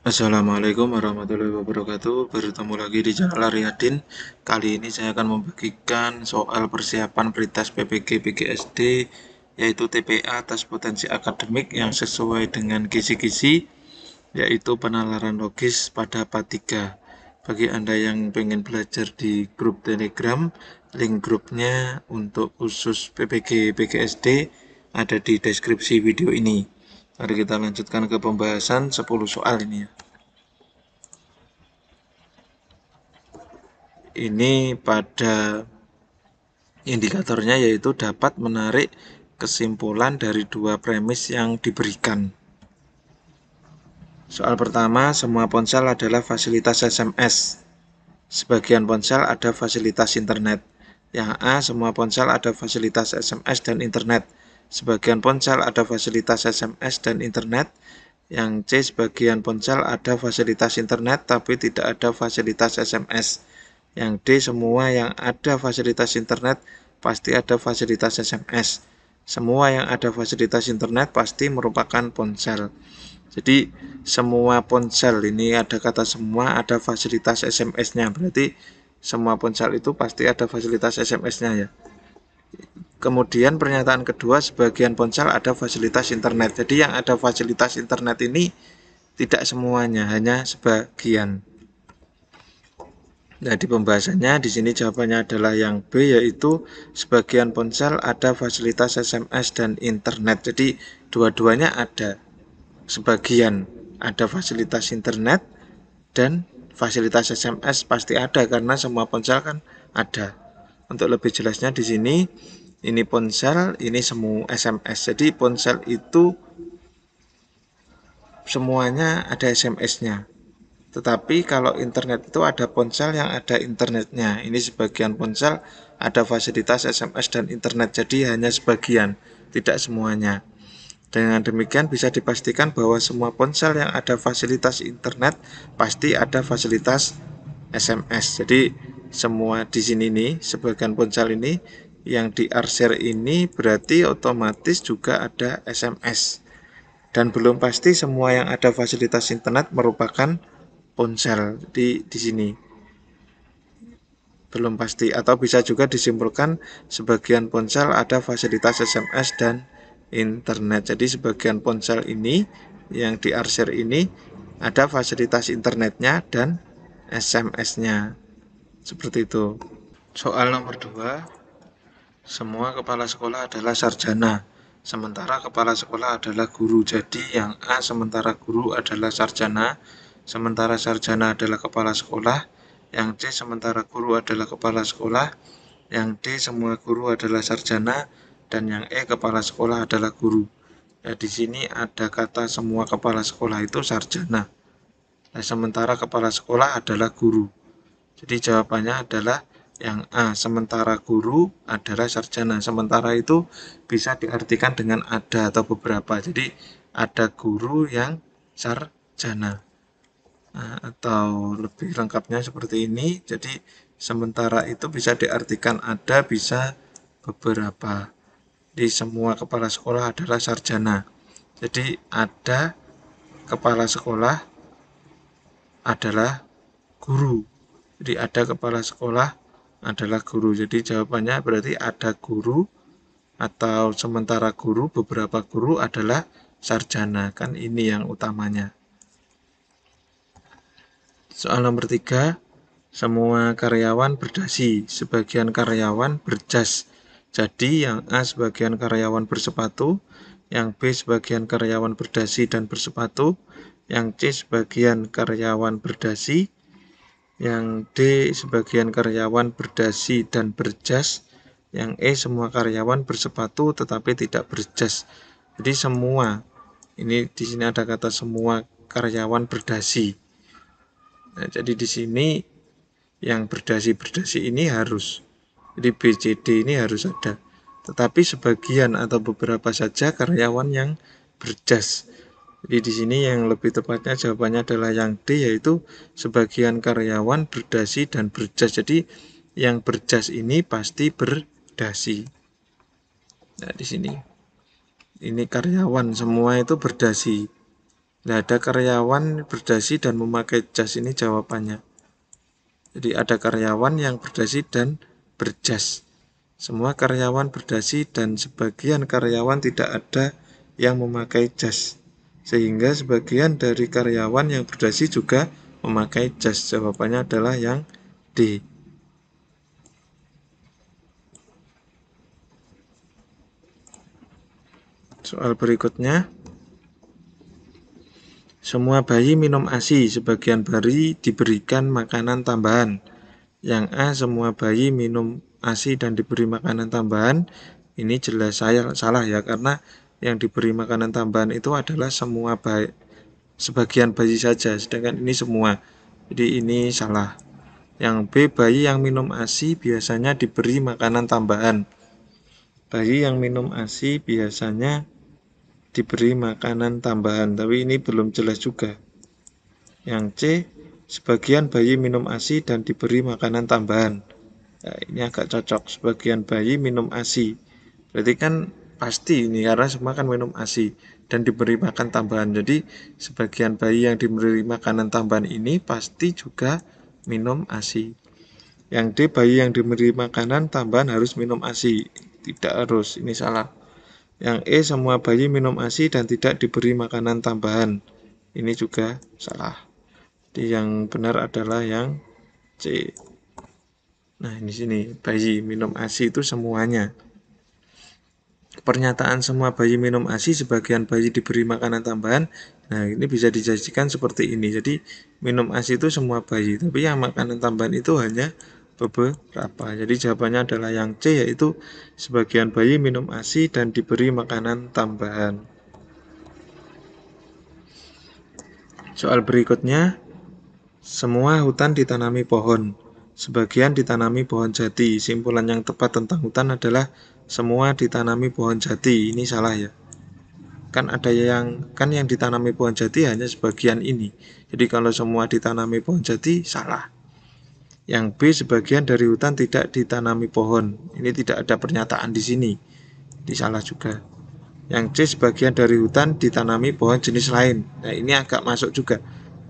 Assalamualaikum warahmatullahi wabarakatuh. Bertemu lagi di channel Riyadin. Kali ini saya akan membagikan soal persiapan prioritas PPG PGSD, yaitu TPA tes potensi akademik yang sesuai dengan kisi-kisi, yaitu penalaran logis pada part 3. Bagi Anda yang pengen belajar di grup Telegram, link grupnya untuk khusus PPG PGSD ada di deskripsi video ini. Mari kita lanjutkan ke pembahasan 10 soal ini ya. Ini pada indikatornya yaitu dapat menarik kesimpulan dari dua premis yang diberikan. Soal pertama, semua ponsel adalah fasilitas SMS. Sebagian ponsel ada fasilitas internet. Yang A, semua ponsel ada fasilitas SMS dan internet. Sebagian ponsel ada fasilitas SMS dan internet. Yang C, sebagian ponsel ada fasilitas internet tapi tidak ada fasilitas SMS. Yang D, semua yang ada fasilitas internet pasti ada fasilitas SMS. Semua yang ada fasilitas internet pasti merupakan ponsel. Jadi semua ponsel ini ada kata semua ada fasilitas SMS-nya. Berarti semua ponsel itu pasti ada fasilitas SMS-nya ya. Kemudian pernyataan kedua, sebagian ponsel ada fasilitas internet. Jadi yang ada fasilitas internet ini tidak semuanya, hanya sebagian. Nah, di pembahasannya di sini jawabannya adalah yang B, yaitu sebagian ponsel ada fasilitas SMS dan internet. Jadi dua-duanya ada. Sebagian ada fasilitas internet dan fasilitas SMS pasti ada karena semua ponsel kan ada. Untuk lebih jelasnya di sini ini ponsel, ini semua SMS. Jadi ponsel itu semuanya ada SMS-nya. Tetapi kalau internet itu ada ponsel yang ada internetnya. Ini sebagian ponsel ada fasilitas SMS dan internet. Jadi hanya sebagian, tidak semuanya. Dengan demikian bisa dipastikan bahwa semua ponsel yang ada fasilitas internet pasti ada fasilitas SMS. Jadi semua di sini nih, sebagian ponsel ini yang diarsir ini berarti otomatis juga ada SMS. Dan belum pasti semua yang ada fasilitas internet merupakan ponsel di sini. Belum pasti, atau bisa juga disimpulkan sebagian ponsel ada fasilitas SMS dan internet. Jadi sebagian ponsel ini yang diarsir ini ada fasilitas internetnya dan SMS-nya. Seperti itu. Soal nomor 2, semua kepala sekolah adalah sarjana, sementara kepala sekolah adalah guru. Jadi yang A, sementara guru adalah sarjana, sementara sarjana adalah kepala sekolah. Yang C, sementara guru adalah kepala sekolah. Yang D, semua guru adalah sarjana. Dan yang E, kepala sekolah adalah guru. Ya, di sini ada kata semua kepala sekolah itu sarjana. Nah, sementara kepala sekolah adalah guru. Jadi jawabannya adalah yang A, sementara guru adalah sarjana. Sementara itu bisa diartikan dengan ada atau beberapa. Jadi ada guru yang sarjana. Nah, atau lebih lengkapnya seperti ini. Jadi sementara itu bisa diartikan ada, bisa beberapa. Di semua kepala sekolah adalah sarjana. Jadi ada kepala sekolah adalah guru. Jadi ada kepala sekolah adalah guru. Jadi jawabannya berarti ada guru atau sementara guru, beberapa guru adalah sarjana. Kan ini yang utamanya. Soal nomor 3, semua karyawan berdasi, sebagian karyawan berjas. Jadi yang A sebagian karyawan bersepatu, yang B sebagian karyawan berdasi dan bersepatu, yang C sebagian karyawan berdasi, yang D sebagian karyawan berdasi dan berjas, yang E semua karyawan bersepatu tetapi tidak berjas. Jadi semua, ini di sini ada kata semua karyawan berdasi. Nah, jadi di sini yang berdasi-berdasi ini harus, jadi BCD ini harus ada. Tetapi sebagian atau beberapa saja karyawan yang berjas. Jadi di sini yang lebih tepatnya jawabannya adalah yang D, yaitu sebagian karyawan berdasi dan berjas. Jadi yang berjas ini pasti berdasi. Nah, di sini ini karyawan semua itu berdasi. Nah, ada karyawan berdasi dan memakai jas, ini jawabannya. Jadi ada karyawan yang berdasi dan berjas. Semua karyawan berdasi dan sebagian karyawan tidak ada yang memakai jas. Sehingga sebagian dari karyawan yang berdasi juga memakai jas. Jawabannya adalah yang D. Soal berikutnya. Semua bayi minum ASI, sebagian bayi diberikan makanan tambahan. Yang A, semua bayi minum ASI dan diberi makanan tambahan. Ini jelas salah ya, karena yang diberi makanan tambahan itu adalah semua bayi, sebagian bayi saja, sedangkan ini semua. Jadi ini salah. Yang B, bayi yang minum ASI biasanya diberi makanan tambahan. Bayi yang minum ASI biasanya diberi makanan tambahan, tapi ini belum jelas juga. Yang C, sebagian bayi minum ASI dan diberi makanan tambahan. Nah, ini agak cocok, sebagian bayi minum ASI. Berarti kan pasti ini, karena semua kan minum ASI dan diberi makan tambahan. Jadi sebagian bayi yang diberi makanan tambahan ini pasti juga minum ASI. Yang D, bayi yang diberi makanan tambahan harus minum ASI. Tidak harus, ini salah. Yang E, semua bayi minum ASI dan tidak diberi makanan tambahan. Ini juga salah. Jadi yang benar adalah yang C. Nah, di sini bayi minum ASI itu semuanya. Pernyataan semua bayi minum ASI, sebagian bayi diberi makanan tambahan. Nah, ini bisa dijadikan seperti ini. Jadi minum ASI itu semua bayi, tapi yang makanan tambahan itu hanya beberapa. Jadi jawabannya adalah yang C, yaitu sebagian bayi minum ASI dan diberi makanan tambahan. Soal berikutnya. Semua hutan ditanami pohon, sebagian ditanami pohon jati. Simpulan yang tepat tentang hutan adalah semua ditanami pohon jati. Ini salah ya. Kan yang ditanami pohon jati hanya sebagian ini. Jadi kalau semua ditanami pohon jati salah. Yang B, sebagian dari hutan tidak ditanami pohon. Ini tidak ada pernyataan di sini. Ini salah juga. Yang C, sebagian dari hutan ditanami pohon jenis lain. Nah, ini agak masuk juga.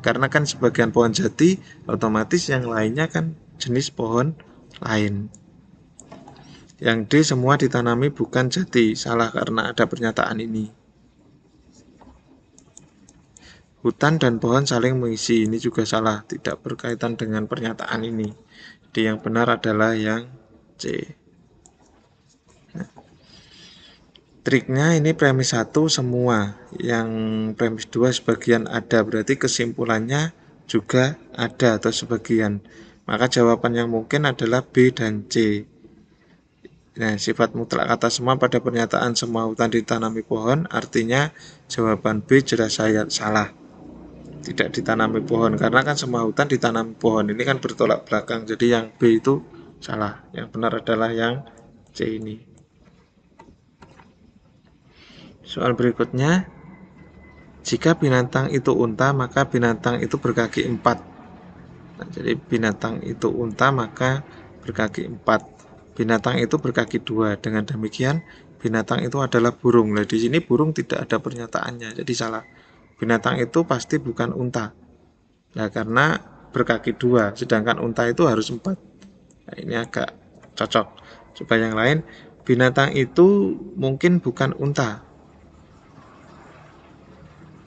Karena kan sebagian pohon jati, otomatis yang lainnya kan jenis pohon lain. Yang D, semua ditanami bukan jati. Salah karena ada pernyataan ini. Hutan dan pohon saling mengisi. Ini juga salah, tidak berkaitan dengan pernyataan ini. Jadi yang benar adalah yang C. Triknya ini premis 1 semua, yang premis 2 sebagian ada, berarti kesimpulannya juga ada atau sebagian. Maka jawaban yang mungkin adalah B dan C. Nah, sifat mutlak kata semua pada pernyataan semua hutan ditanami pohon, artinya jawaban B jelas salah. Tidak ditanami pohon, karena kan semua hutan ditanami pohon. Ini kan bertolak belakang, jadi yang B itu salah. Yang benar adalah yang C ini. Soal berikutnya, jika binatang itu unta, maka binatang itu berkaki 4. Nah, jadi binatang itu unta, maka berkaki 4. Binatang itu berkaki 2. Dengan demikian, binatang itu adalah burung. Nah, di sini burung tidak ada pernyataannya, jadi salah. Binatang itu pasti bukan unta. Nah, karena berkaki 2, sedangkan unta itu harus 4. Nah, ini agak cocok. Coba yang lain, binatang itu mungkin bukan unta.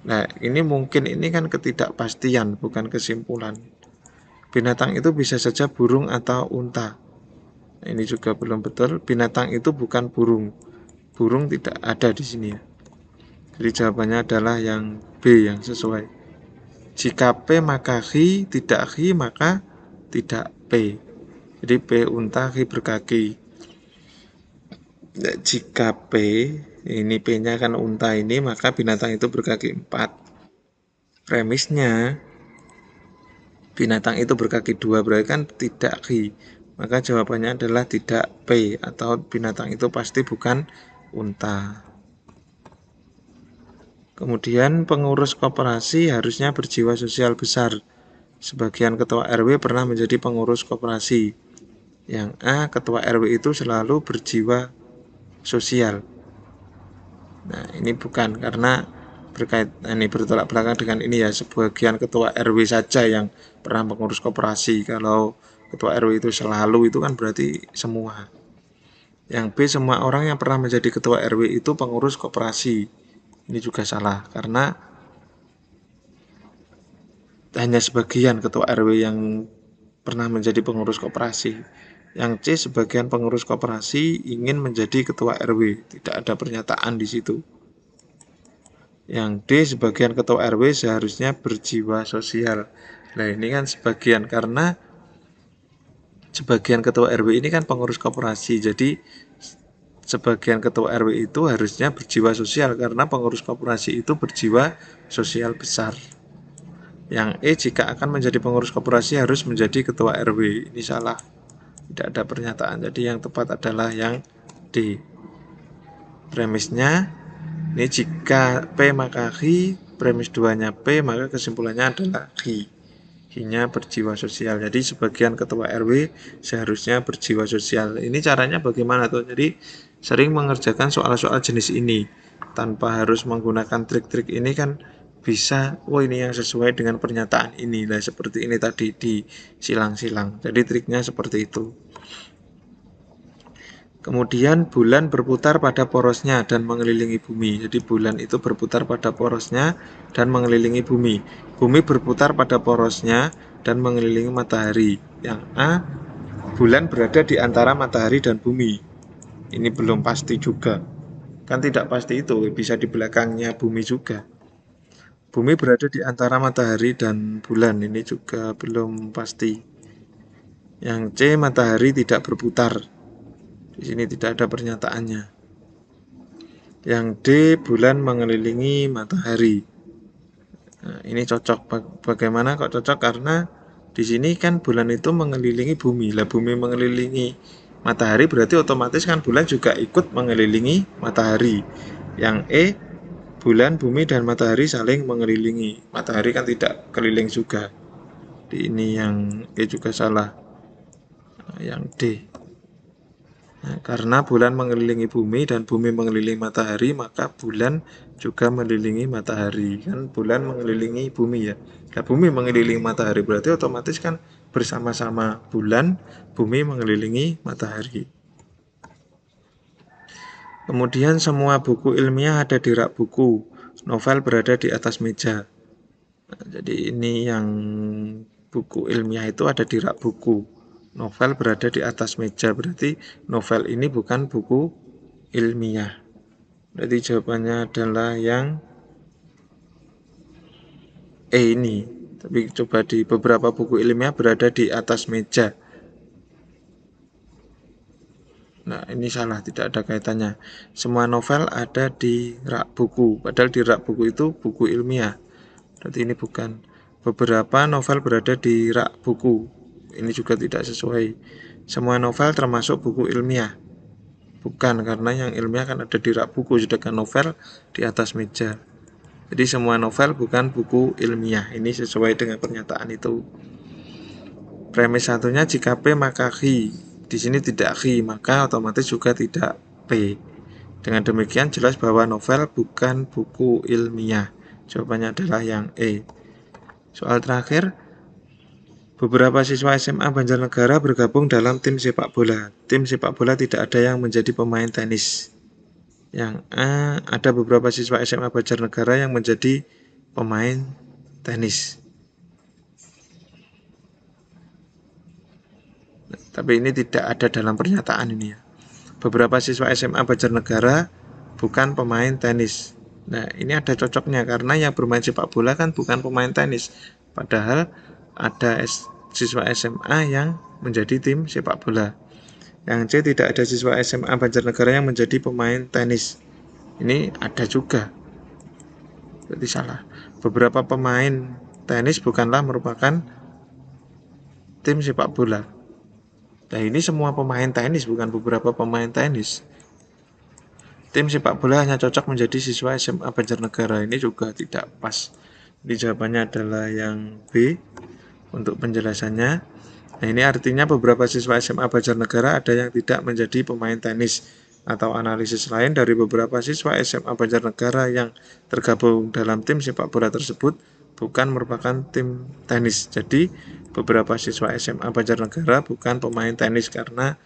Nah, ini mungkin, ini kan ketidakpastian, bukan kesimpulan. Binatang itu bisa saja burung atau unta. Nah, ini juga belum betul. Binatang itu bukan burung. Burung tidak ada di sini ya. Jadi jawabannya adalah yang B yang sesuai. Jika P maka Hi, tidak Hi maka tidak P. Jadi P unta, Hi berkaki. Nah, jika P, ini P-nya kan unta ini, maka binatang itu berkaki 4. Premisnya binatang itu berkaki 2, berarti kan tidak Hi. Maka jawabannya adalah tidak P, atau binatang itu pasti bukan unta. Kemudian pengurus koperasi harusnya berjiwa sosial besar. Sebagian ketua RW pernah menjadi pengurus koperasi. Yang A, ketua RW itu selalu berjiwa sosial. Nah, ini bukan, karena ini bertolak belakang dengan ini ya, sebagian ketua RW saja yang pernah mengurus koperasi. Kalau ketua RW itu selalu, itu kan berarti semua. Yang B, semua orang yang pernah menjadi ketua RW itu pengurus koperasi. Ini juga salah, karena hanya sebagian ketua RW yang pernah menjadi pengurus koperasi. Yang C, sebagian pengurus koperasi ingin menjadi ketua RW. Tidak ada pernyataan di situ. Yang D, sebagian ketua RW seharusnya berjiwa sosial. Nah, ini kan sebagian, karena sebagian ketua RW ini kan pengurus koperasi. Jadi sebagian ketua RW itu harusnya berjiwa sosial, karena pengurus koperasi itu berjiwa sosial besar. Yang E, jika akan menjadi pengurus koperasi harus menjadi ketua RW. Ini salah, tidak ada pernyataan. Jadi yang tepat adalah yang D. Premisnya ini jika P maka H, premis 2-nya P, maka kesimpulannya adalah H. H-nya berjiwa sosial. Jadi sebagian ketua RW seharusnya berjiwa sosial. Ini caranya bagaimana tuh? Jadi sering mengerjakan soal-soal jenis ini tanpa harus menggunakan trik-trik ini kan bisa, ini yang sesuai dengan pernyataan ini. Nah, seperti ini tadi di silang-silang. Jadi triknya seperti itu. Kemudian bulan berputar pada porosnya dan mengelilingi bumi. Jadi bulan itu berputar pada porosnya dan mengelilingi bumi. Bumi berputar pada porosnya dan mengelilingi matahari. Yang A, bulan berada di antara matahari dan bumi. Ini belum pasti juga. Kan tidak pasti itu, bisa di belakangnya bumi juga. Bumi berada di antara matahari dan bulan. Ini juga belum pasti. Yang C, matahari tidak berputar. Di sini tidak ada pernyataannya. Yang D, bulan mengelilingi matahari. Nah, ini cocok. Bagaimana kok cocok? Karena di sini kan bulan itu mengelilingi bumi. Lah, bumi mengelilingi matahari berarti otomatis kan bulan juga ikut mengelilingi matahari. Yang E, bulan, bumi, dan matahari saling mengelilingi. Matahari kan tidak keliling juga. Ini yang E juga salah. Yang D. Nah, karena bulan mengelilingi bumi dan bumi mengelilingi matahari, maka bulan juga mengelilingi matahari. Kan bulan mengelilingi bumi ya. Nah, bumi mengelilingi matahari berarti otomatis kan bersama-sama bulan, bumi mengelilingi matahari. Kemudian semua buku ilmiah ada di rak buku. Novel berada di atas meja. Nah, jadi ini yang buku ilmiah itu ada di rak buku. Novel berada di atas meja, berarti novel ini bukan buku ilmiah. Berarti jawabannya adalah yang E ini. Tapi coba di beberapa buku ilmiah berada di atas meja. Nah, ini salah, tidak ada kaitannya. Semua novel ada di rak buku, padahal di rak buku itu buku ilmiah. Berarti ini bukan. Beberapa novel berada di rak buku. Ini juga tidak sesuai. Semua novel termasuk buku ilmiah. Bukan, karena yang ilmiah kan ada di rak buku, sedangkan novel di atas meja. Jadi semua novel bukan buku ilmiah. Ini sesuai dengan pernyataan itu. Premis satunya jika P maka H. Di sini tidak H, maka otomatis juga tidak P. Dengan demikian jelas bahwa novel bukan buku ilmiah. Jawabannya adalah yang E. Soal terakhir. Beberapa siswa SMA Banjarnegara bergabung dalam tim sepak bola. Tim sepak bola tidak ada yang menjadi pemain tenis. Yang A, ada beberapa siswa SMA Banjarnegara yang menjadi pemain tenis. Tapi ini tidak ada dalam pernyataan ini ya. Beberapa siswa SMA Banjarnegara bukan pemain tenis. Nah, ini ada cocoknya karena yang bermain sepak bola kan bukan pemain tenis. Padahal ada siswa SMA yang menjadi tim sepak bola. Yang C, tidak ada siswa SMA Banjarnegara yang menjadi pemain tenis. Ini ada juga. Berarti salah. Beberapa pemain tenis bukanlah merupakan tim sepak bola. Nah, ini semua pemain tenis, bukan beberapa pemain tenis. Tim sepak bola hanya cocok menjadi siswa SMA Banjarnegara. Ini juga tidak pas. Jadi jawabannya adalah yang B untuk penjelasannya. Nah, ini artinya beberapa siswa SMA Banjarnegara ada yang tidak menjadi pemain tenis. atau analisis lain dari beberapa siswa SMA Banjarnegara yang tergabung dalam tim sepak bola tersebut bukan merupakan tim tenis. Jadi beberapa siswa SMA Banjarnegara bukan pemain tenis karena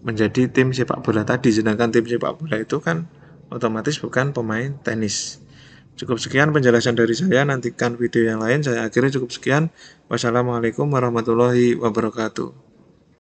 menjadi tim sepak bola tadi, sedangkan tim sepak bola itu kan otomatis bukan pemain tenis. Cukup sekian penjelasan dari saya, nantikan video yang lain. Saya akhirnya cukup sekian. Wassalamualaikum warahmatullahi wabarakatuh.